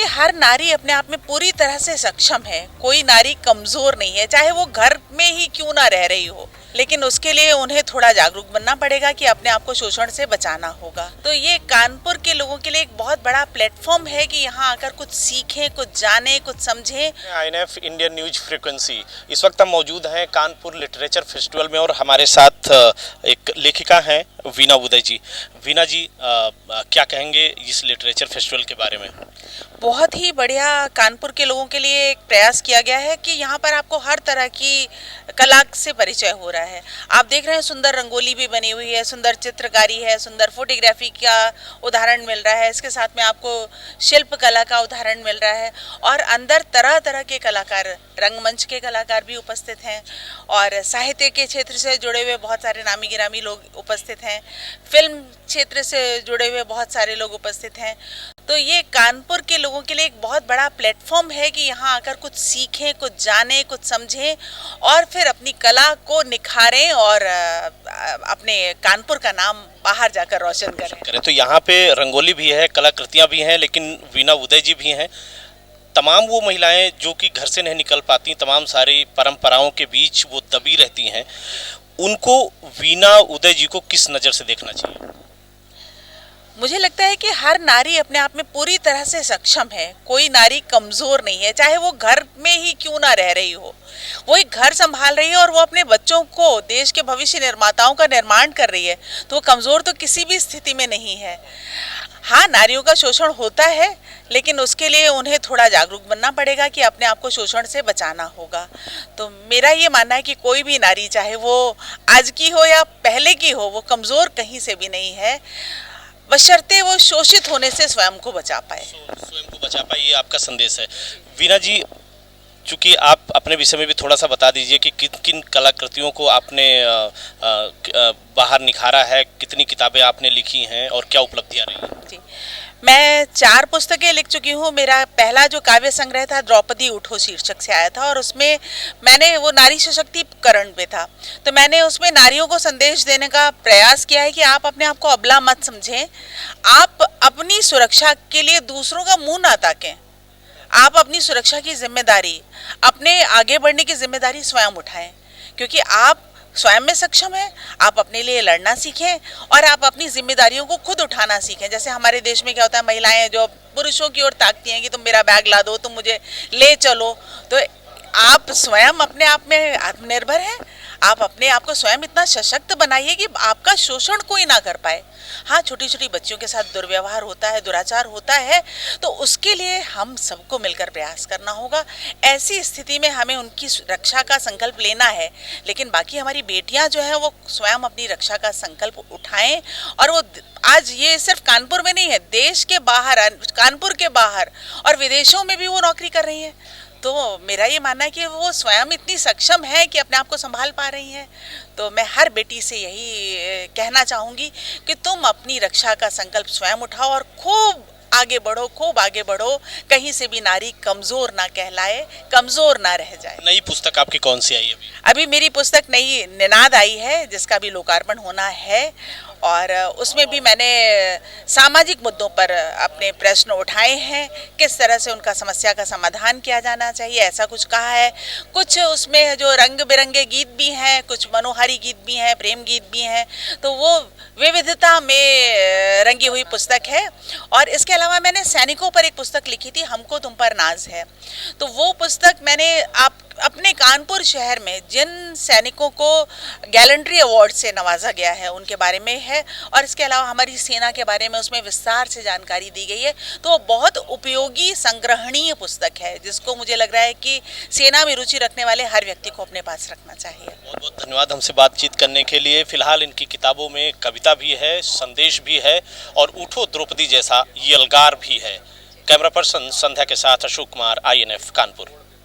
कि हर नारी अपने आप में पूरी तरह से सक्षम है, कोई नारी कमजोर नहीं है, चाहे वो घर में ही क्यों ना रह रही हो। लेकिन उसके लिए उन्हें थोड़ा जागरूक बनना पड़ेगा कि अपने आप को शोषण से बचाना होगा। तो ये कानपुर के लोगों के लिए एक बहुत बड़ा प्लेटफॉर्म है कि यहाँ आकर कुछ सीखें, कुछ जानें, कुछ समझें। INF इंडियन न्यूज फ्रीक्वेंसी, इस वक्त हम मौजूद हैं कानपुर लिटरेचर फेस्टिवल में और हमारे साथ एक लेखिका हैं वीना उदय जी। वीना जी, क्या कहेंगे इस लिटरेचर फेस्टिवल के बारे में? बहुत ही बढ़िया कानपुर के लोगों के लिए एक प्रयास किया गया है कि यहाँ पर आपको हर तरह की कला से परिचय हो रहा है। आप देख रहे हैं सुंदर रंगोली भी बनी हुई है, सुंदर चित्रकारी है, सुंदर फोटोग्राफी का उदाहरण मिल रहा है, इसके साथ में आपको शिल्प कला का उदाहरण मिल रहा है और अंदर तरह तरह के कलाकार, रंगमंच के कलाकार भी उपस्थित हैं और साहित्य के क्षेत्र से जुड़े हुए बहुत सारे नामी गिरामी लोग उपस्थित हैं, फिल्म क्षेत्र से जुड़े हुए बहुत सारे लोग उपस्थित हैं। तो ये कानपुर के लोगों के लिए एक बहुत बड़ा प्लेटफॉर्म है कि यहाँ आकर कुछ सीखें, कुछ जानें, कुछ समझें और फिर अपनी कला को निखारें और अपने कानपुर का नाम बाहर जाकर रोशन करें। तो यहाँ पे रंगोली भी है, कलाकृतियाँ भी हैं, लेकिन वीना उदय जी भी हैं। तमाम वो महिलाएं जो कि घर से नहीं निकल पाती, तमाम सारी परंपराओं के बीच वो दबी रहती हैं, उनको वीना उदय जी को किस नज़र से देखना चाहिए? मुझे लगता है कि हर नारी अपने आप में पूरी तरह से सक्षम है, कोई नारी कमजोर नहीं है, चाहे वो घर में ही क्यों ना रह रही हो। वो एक घर संभाल रही है और वो अपने बच्चों को, देश के भविष्य निर्माताओं का निर्माण कर रही है, तो वो कमजोर तो किसी भी स्थिति में नहीं है। हाँ, नारियों का शोषण होता है, लेकिन उसके लिए उन्हें थोड़ा जागरूक बनना पड़ेगा कि अपने आप को शोषण से बचाना होगा। तो मेरा ये मानना है कि कोई भी नारी, चाहे वो आज की हो या पहले की हो, वो कमजोर कहीं से भी नहीं है, बशर्ते वो शोषित होने से स्वयं को बचा पाए। स्वयं को बचा पाए, ये आपका संदेश है। वीना जी, चूँकि आप अपने विषय में भी थोड़ा सा बता दीजिए कि किन किन कलाकृतियों को आपने बाहर निखारा है, कितनी किताबें आपने लिखी हैं और क्या उपलब्धियाँ रही हैं? जी, मैं 4 पुस्तकें लिख चुकी हूँ। मेरा पहला जो काव्य संग्रह था द्रौपदी उठो शीर्षक से आया था और उसमें मैंने वो नारी सशक्तिकरण पे था, तो मैंने उसमें नारियों को संदेश देने का प्रयास किया है कि आप अपने आप को अबला मत समझें, आप अपनी सुरक्षा के लिए दूसरों का मुंह ना ताकें, आप अपनी सुरक्षा की जिम्मेदारी, अपने आगे बढ़ने की जिम्मेदारी स्वयं उठाएं, क्योंकि आप स्वयं में सक्षम है। आप अपने लिए लड़ना सीखें और आप अपनी जिम्मेदारियों को खुद उठाना सीखें। जैसे हमारे देश में क्या होता है, महिलाएं जो पुरुषों की ओर ताकती हैं कि तुम मेरा बैग ला दो, तुम मुझे ले चलो, तो आप स्वयं अपने आप में आत्मनिर्भर हैं। आप अपने आप को स्वयं इतना सशक्त बनाइए कि आपका शोषण कोई ना कर पाए। हाँ, छोटी छोटी बच्चियों के साथ दुर्व्यवहार होता है, दुराचार होता है, तो उसके लिए हम सबको मिलकर प्रयास करना होगा। ऐसी स्थिति में हमें उनकी रक्षा का संकल्प लेना है, लेकिन बाकी हमारी बेटियां जो है वो स्वयं अपनी रक्षा का संकल्प उठाएं और वो आज ये सिर्फ कानपुर में नहीं है, देश के बाहर, कानपुर के बाहर और विदेशों में भी वो नौकरी कर रही है। तो मेरा ये मानना है कि वो स्वयं इतनी सक्षम है कि अपने आप को संभाल पा रही हैं। तो मैं हर बेटी से यही कहना चाहूँगी कि तुम अपनी रक्षा का संकल्प स्वयं उठाओ और खूब आगे बढ़ो, खूब आगे बढ़ो, कहीं से भी नारी कमज़ोर ना कहलाए, कमज़ोर ना रह जाए। नई पुस्तक आपकी कौन सी आई है अभी? मेरी पुस्तक नई निनाद आई है, जिसका भी लोकार्पण होना है और उसमें भी मैंने सामाजिक मुद्दों पर अपने प्रश्न उठाए हैं, किस तरह से उनका समस्या का समाधान किया जाना चाहिए, ऐसा कुछ कहा है। कुछ उसमें जो रंग बिरंगे गीत भी हैं, कुछ मनोहारी गीत भी हैं, प्रेम गीत भी हैं, तो वो विविधता में रंगी हुई पुस्तक है। और इसके अलावा मैंने सैनिकों पर एक पुस्तक लिखी थी, हमको तुम पर नाज है, तो वो पुस्तक मैंने अपने कानपुर शहर में जिन सैनिकों को गैलेंट्री अवार्ड से नवाजा गया है उनके बारे में है और इसके अलावा हमारी सेना के बारे में उसमें विस्तार से जानकारी दी गई है। तो बहुत उपयोगी संग्रहणीय पुस्तक है, जिसको मुझे लग रहा है कि सेना में रुचि रखने वाले हर व्यक्ति को अपने पास रखना चाहिए। बहुत बहुत धन्यवाद हमसे बातचीत करने के लिए। फिलहाल इनकी किताबों में कविता भी है, संदेश भी है और उठो द्रौपदी जैसा यलगार भी है। कैमरा पर्सन संध्या के साथ अशोक कुमार, INF कानपुर।